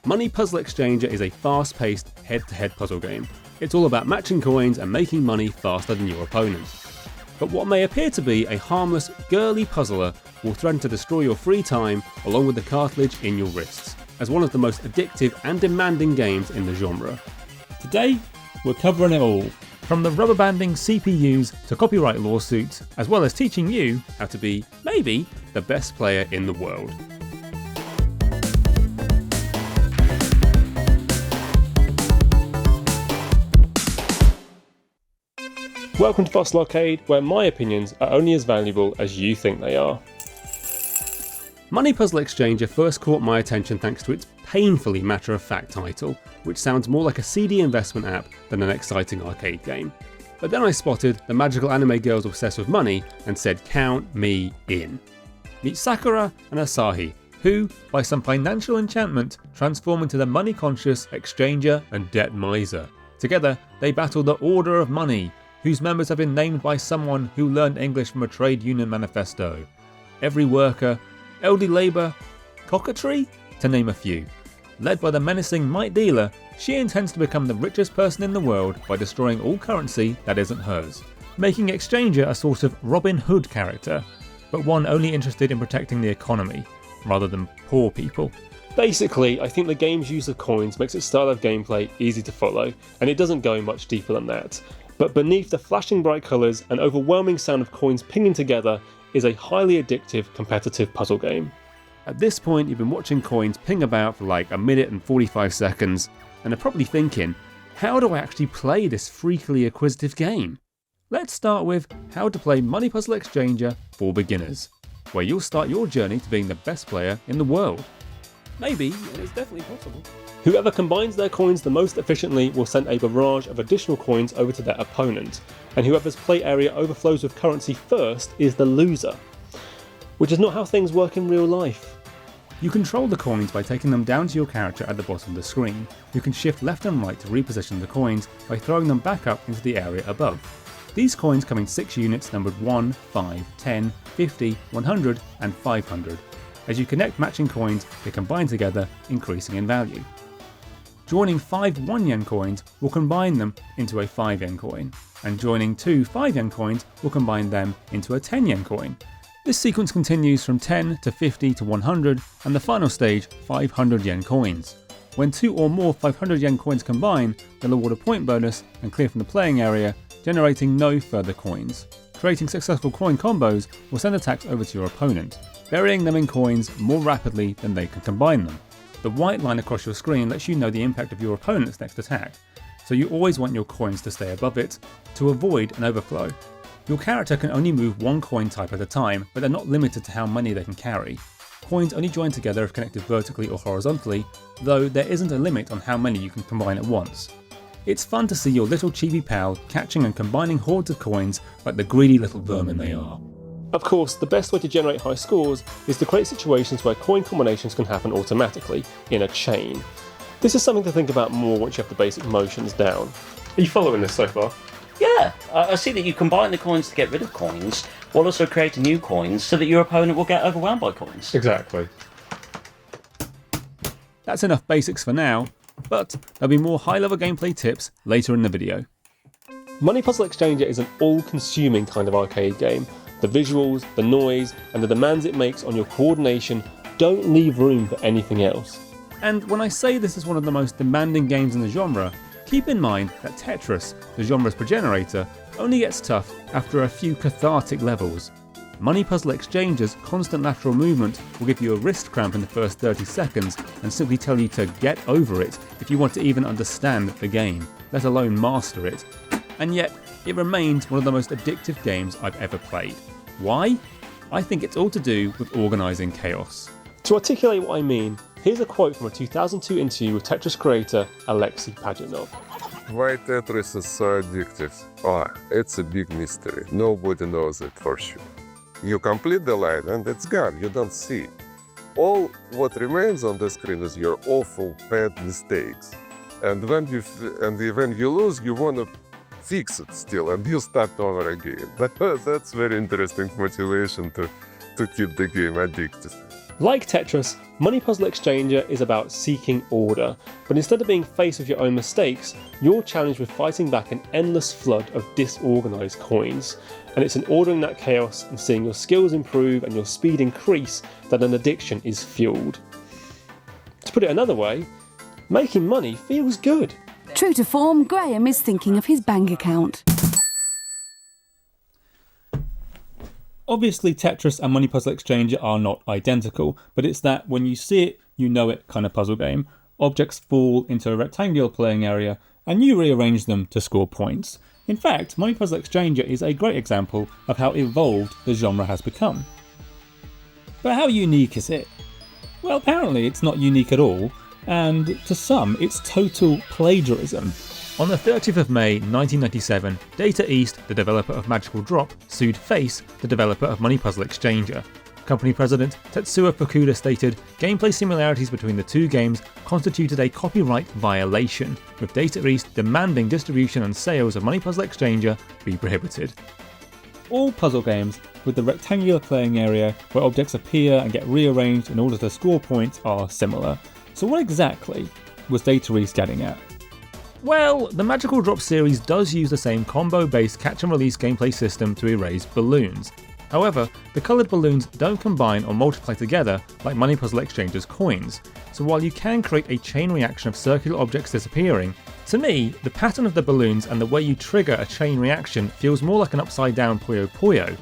Money Puzzle Exchanger is a fast-paced, head-to-head puzzle game. It's all about matching coins and making money faster than your opponent. But what may appear to be a harmless, girly puzzler will threaten to destroy your free time along with the cartilage in your wrists, as one of the most addictive and demanding games in the genre. Today, we're covering it all, from the rubber banding CPUs to copyright lawsuits, as well as teaching you how to be, maybe, the best player in the world. Welcome to Hamster Arcade, where my opinions are only as valuable as you think they are. Money Puzzle Exchanger first caught my attention thanks to its painfully matter-of-fact title, which sounds more like a CD investment app than an exciting arcade game. But then I spotted the magical anime girls obsessed with money and said, count me in. Meet Sakura and Asahi, who, by some financial enchantment, transform into the money-conscious exchanger and debt miser. Together, they battle the Order of Money, whose members have been named by someone who learned English from a trade union manifesto. Every worker, elderly labour, coquetry, to name a few. Led by the menacing Might Dealer, she intends to become the richest person in the world by destroying all currency that isn't hers, making Exchanger a sort of Robin Hood character, but one only interested in protecting the economy, rather than poor people. Basically, I think the game's use of coins makes its style of gameplay easy to follow, and it doesn't go much deeper than that. But beneath the flashing bright colours and overwhelming sound of coins pinging together is a highly addictive competitive puzzle game. At this point, you've been watching coins ping about for like a minute and 45 seconds and are probably thinking, how do I actually play this freakily acquisitive game? Let's start with how to play Money Puzzle Exchanger for beginners, where you'll start your journey to being the best player in the world. Maybe, and it's definitely possible. Whoever combines their coins the most efficiently will send a barrage of additional coins over to their opponent, and whoever's play area overflows with currency first is the loser. Which is not how things work in real life. You control the coins by taking them down to your character at the bottom of the screen. You can shift left and right to reposition the coins by throwing them back up into the area above. These coins come in 6 units numbered 1, 5, 10, 50, 100 and 500. As you connect matching coins, they combine together, increasing in value. Joining 5 1-yen coins will combine them into a 5-yen coin, and joining 2 5-yen coins will combine them into a 10-yen coin. This sequence continues from 10 to 50 to 100, and the final stage, 500-yen coins. When 2 or more 500-yen coins combine, they'll award a point bonus and clear from the playing area, generating no further coins. Creating successful coin combos will send attacks over to your opponent, burying them in coins more rapidly than they can combine them. The white line across your screen lets you know the impact of your opponent's next attack, so you always want your coins to stay above it to avoid an overflow. Your character can only move one coin type at a time, but they're not limited to how many they can carry. Coins only join together if connected vertically or horizontally, though there isn't a limit on how many you can combine at once. It's fun to see your little chibi pal catching and combining hordes of coins like the greedy little vermin they are. Of course, the best way to generate high scores is to create situations where coin combinations can happen automatically, in a chain. This is something to think about more once you have the basic motions down. Are you following this so far? Yeah, I see that you combine the coins to get rid of coins, while also creating new coins so that your opponent will get overwhelmed by coins. Exactly. That's enough basics for now, but there'll be more high-level gameplay tips later in the video. Money Puzzle Exchanger is an all-consuming kind of arcade game. The visuals, the noise, and the demands it makes on your coordination don't leave room for anything else. And when I say this is one of the most demanding games in the genre, keep in mind that Tetris, the genre's progenitor, only gets tough after a few cathartic levels. Money Puzzle Exchanger's constant lateral movement will give you a wrist cramp in the first 30 seconds and simply tell you to get over it if you want to even understand the game, let alone master it. And yet, it remains one of the most addictive games I've ever played. Why? I think it's all to do with organising chaos. To articulate what I mean, here's a quote from a 2002 interview with Tetris creator Alexei Pajitnov. Why Tetris is so addictive? It's a big mystery. Nobody knows it for sure. You complete the line and it's gone, you don't see it. All what remains on the screen is your awful bad mistakes. And when you lose, you want to fix it still, and you start over again. But that's very interesting motivation to keep the game addictive. Like Tetris, Money Puzzle Exchanger is about seeking order, but instead of being faced with your own mistakes, you're challenged with fighting back an endless flood of disorganised coins. And it's in ordering that chaos and seeing your skills improve and your speed increase that an addiction is fueled. To put it another way, making money feels good. True to form, Graham is thinking of his bank account. Obviously, Tetris and Money Puzzle Exchanger are not identical, but it's that when you see it, you know it kind of puzzle game. Objects fall into a rectangular playing area, and you rearrange them to score points. In fact, Money Puzzle Exchanger is a great example of how evolved the genre has become. But how unique is it? Well, apparently it's not unique at all, and to some, it's total plagiarism. On the 30th of May 1997, Data East, the developer of Magical Drop, sued Face, the developer of Money Puzzle Exchanger. Company president Tetsuya Fukuda stated, gameplay similarities between the two games constituted a copyright violation, with Data East demanding distribution and sales of Money Puzzle Exchanger be prohibited. All puzzle games with the rectangular playing area where objects appear and get rearranged in order to score points are similar. So what exactly was Data East getting at? Well, the Magical Drop series does use the same combo-based catch and release gameplay system to erase balloons. However, the coloured balloons don't combine or multiply together like Money Puzzle Exchanger's coins, so while you can create a chain reaction of circular objects disappearing, to me, the pattern of the balloons and the way you trigger a chain reaction feels more like an upside down Puyo Puyo.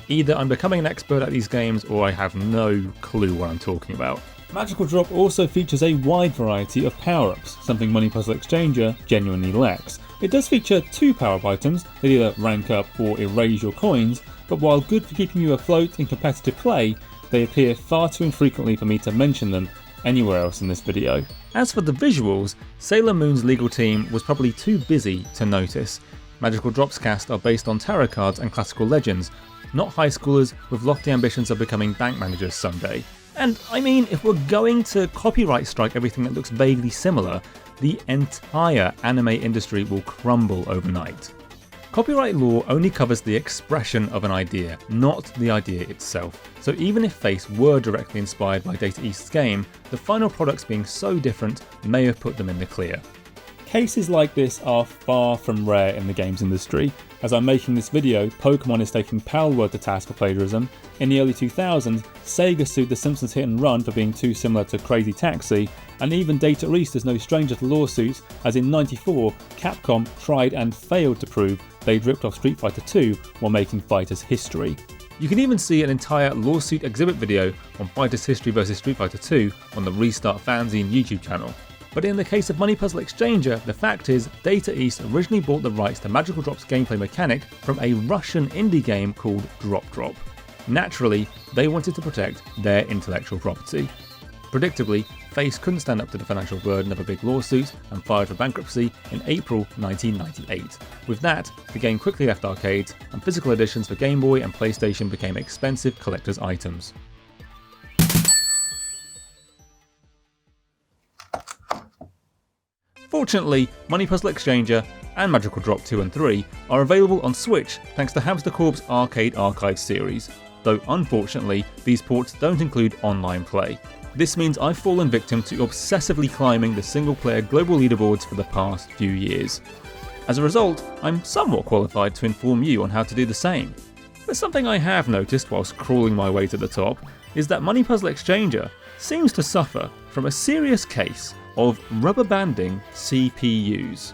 Either I'm becoming an expert at these games or I have no clue what I'm talking about. Magical Drop also features a wide variety of power-ups, something Money Puzzle Exchanger genuinely lacks. It does feature 2 power-up items that either rank up or erase your coins, but while good for keeping you afloat in competitive play, they appear far too infrequently for me to mention them anywhere else in this video. As for the visuals, Sailor Moon's legal team was probably too busy to notice. Magical Drop's cast are based on tarot cards and classical legends, not high schoolers with lofty ambitions of becoming bank managers someday. And I mean, if we're going to copyright strike everything that looks vaguely similar, the entire anime industry will crumble overnight. Copyright law only covers the expression of an idea, not the idea itself. So even if Face were directly inspired by Data East's game, the final products being so different may have put them in the clear. Cases like this are far from rare in the games industry. As I'm making this video, Pokemon is taking Palworld to task for plagiarism. In the early 2000s, Sega sued The Simpsons Hit and Run for being too similar to Crazy Taxi, and even Data East is no stranger to lawsuits, as in '94, Capcom tried and failed to prove they'd ripped off Street Fighter 2 while making Fighters history. You can even see an entire lawsuit exhibit video on Fighters history vs Street Fighter 2 on the Restart Fanzine YouTube channel. But in the case of Money Puzzle Exchanger, the fact is Data East originally bought the rights to Magical Drop's gameplay mechanic from a Russian indie game called Drop Drop. Naturally, they wanted to protect their intellectual property. Predictably, Face couldn't stand up to the financial burden of a big lawsuit and filed for bankruptcy in April 1998. With that, the game quickly left arcades, and physical editions for Game Boy and PlayStation became expensive collector's items. Fortunately, Money Puzzle Exchanger and Magical Drop 2 and 3 are available on Switch thanks to Hamster Arcade Archives series, though unfortunately these ports don't include online play. This means I've fallen victim to obsessively climbing the single player global leaderboards for the past few years. As a result, I'm somewhat qualified to inform you on how to do the same. But something I have noticed whilst crawling my way to the top is that Money Puzzle Exchanger seems to suffer from a serious case of rubber banding CPUs.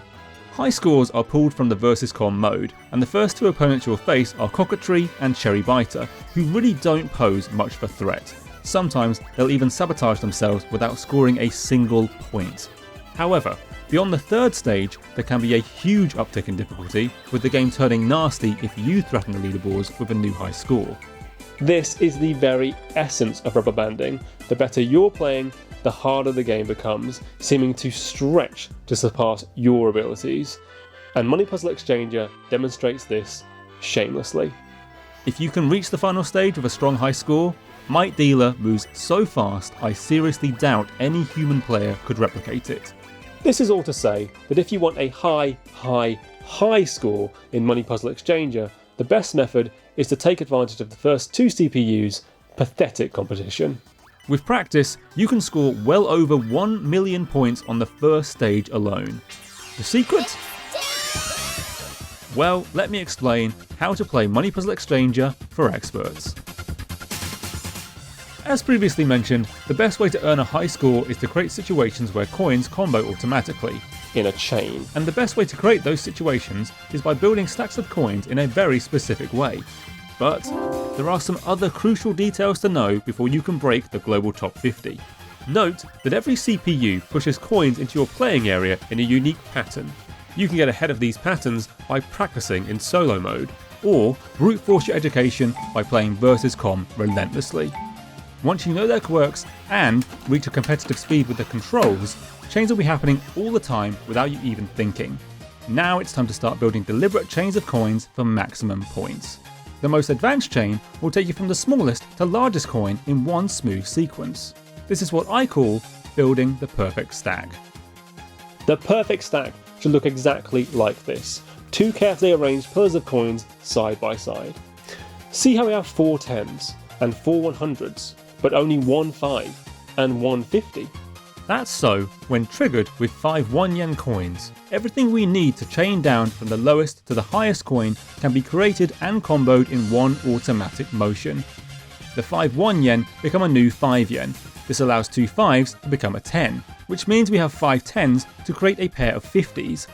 High scores are pulled from the versus con mode, and the first 2 opponents you'll face are Cockatry and Cherry Biter, who really don't pose much of a threat. Sometimes they'll even sabotage themselves without scoring a single point. However, beyond the 3rd stage, there can be a huge uptick in difficulty, with the game turning nasty if you threaten the leaderboards with a new high score. This is the very essence of rubber banding. The better you're playing, the harder the game becomes, seeming to stretch to surpass your abilities. And Money Puzzle Exchanger demonstrates this shamelessly. If you can reach the final stage with a strong high score, Might Dealer moves so fast I seriously doubt any human player could replicate it. This is all to say that if you want a high score in Money Puzzle Exchanger, the best method is to take advantage of the first 2 CPUs' pathetic competition. With practice, you can score well over 1 million points on the first stage alone. The secret? Well, let me explain how to play Money Puzzle Exchanger for experts. As previously mentioned, the best way to earn a high score is to create situations where coins combo automatically, in a chain. and the best way to create those situations is by building stacks of coins in a very specific way. But there are some other crucial details to know before you can break the global top 50. Note that every CPU pushes coins into your playing area in a unique pattern. You can get ahead of these patterns by practicing in solo mode, or brute force your education by playing versus com relentlessly. Once you know their quirks and reach a competitive speed with the controls, chains will be happening all the time without you even thinking. Now it's time to start building deliberate chains of coins for maximum points. The most advanced chain will take you from the smallest to largest coin in one smooth sequence. This is what I call building the perfect stack. The perfect stack should look exactly like this. 2 carefully arranged pillars of coins side by side. See how we have 4 10s and 4 100s, but only 1 5 and 1 50? That's so when triggered with 5 1 yen coins. Everything we need to chain down from the lowest to the highest coin can be created and comboed in one automatic motion. The 5 1 yen become a new 5 yen. This allows 2 5s to become a 10, which means we have 5 10s to create a pair of 50s.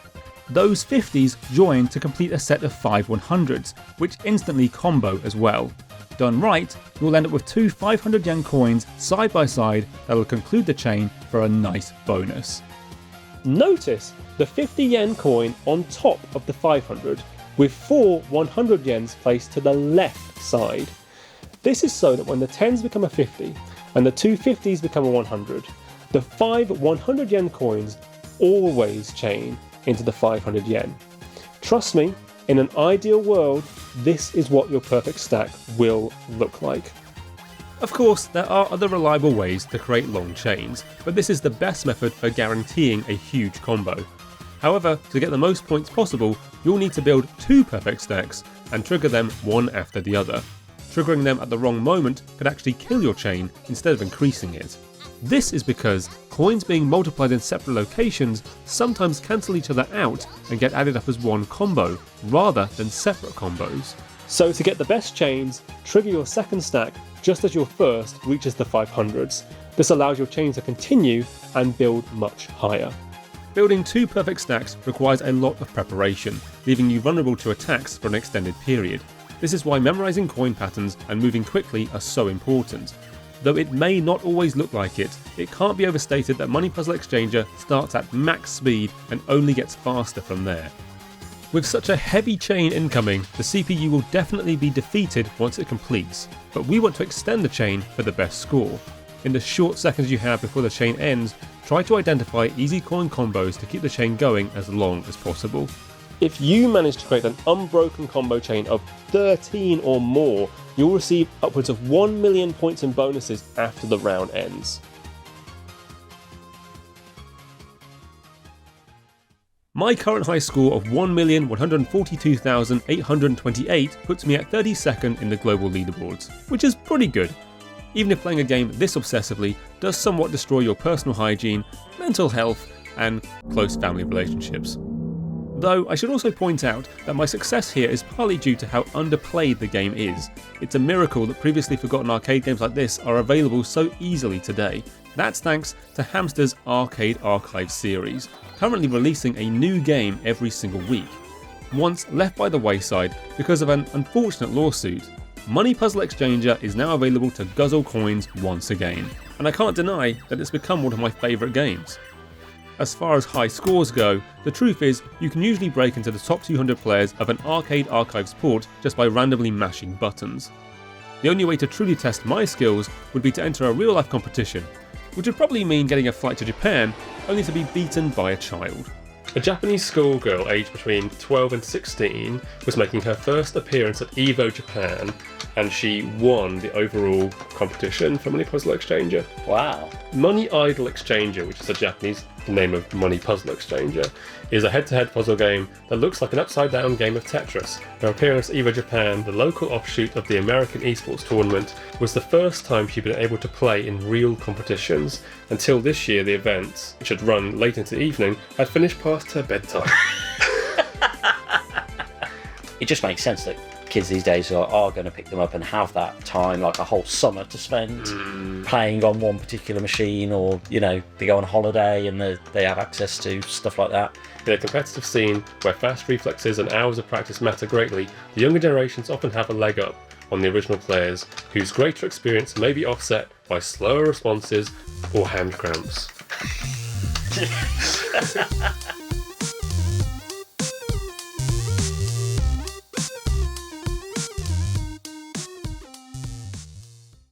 Those 50s join to complete a set of 5 100s, which instantly combo as well. Done right, you'll end up with 2 500 yen coins side by side that will conclude the chain for a nice bonus. Notice the 50 yen coin on top of the 500, with 4 100 yens placed to the left side. This is so that when the 10s become a 50 and the 2 50s become a 100, the 5 100 yen coins always chain into the 500 yen. Trust me, in an ideal world, this is what your perfect stack will look like. Of course, there are other reliable ways to create long chains, but this is the best method for guaranteeing a huge combo. However, to get the most points possible, you'll need to build 2 perfect stacks and trigger them one after the other. Triggering them at the wrong moment could actually kill your chain instead of increasing it. This is because coins being multiplied in separate locations sometimes cancel each other out and get added up as one combo, rather than separate combos. So to get the best chains, trigger your second stack just as your first reaches the 500s. This allows your chain to continue and build much higher. Building 2 perfect stacks requires a lot of preparation, leaving you vulnerable to attacks for an extended period. This is why memorizing coin patterns and moving quickly are so important. Though it may not always look like it, it can't be overstated that Money Puzzle Exchanger starts at max speed and only gets faster from there. With such a heavy chain incoming, the CPU will definitely be defeated once it completes, but we want to extend the chain for the best score. In the short seconds you have before the chain ends, try to identify easy coin combos to keep the chain going as long as possible. If you manage to create an unbroken combo chain of 13 or more, you'll receive upwards of 1 million points in bonuses after the round ends. My current high score of 1,142,828 puts me at 32nd in the global leaderboards, which is pretty good. Even if playing a game this obsessively does somewhat destroy your personal hygiene, mental health, and close family relationships. Though I should also point out that my success here is partly due to how underplayed the game is. It's a miracle that previously forgotten arcade games like this are available so easily today. That's thanks to Hamster's Arcade Archives series, currently releasing a new game every single week. Once left by the wayside because of an unfortunate lawsuit, Money Puzzle Exchanger is now available to guzzle coins once again, and I can't deny that it's become one of my favourite games. As far as high scores go, the truth is you can usually break into the top 200 players of an Arcade Archives port just by randomly mashing buttons. The only way to truly test my skills would be to enter a real life competition, which would probably mean getting a flight to Japan only to be beaten by a child. A Japanese schoolgirl aged between 12 and 16 was making her first appearance at EVO Japan and she won the overall competition for Money Puzzle Exchanger. Wow. Money Idol Exchanger, which is the Japanese name of Money Puzzle Exchanger, is a head-to-head puzzle game that looks like an upside-down game of Tetris. Her appearance at EVO Japan, the local offshoot of the American esports tournament, was the first time she'd been able to play in real competitions. Until this year, the event, which had run late into the evening, had finished past her bedtime. It just makes sense that kids these days are going to pick them up and have that time, like a whole summer to spend playing on one particular machine, or, you know, they go on holiday and they have access to stuff like that. In a competitive scene where fast reflexes and hours of practice matter greatly, the younger generations often have a leg up on the original players, whose greater experience may be offset by slower responses or hand cramps.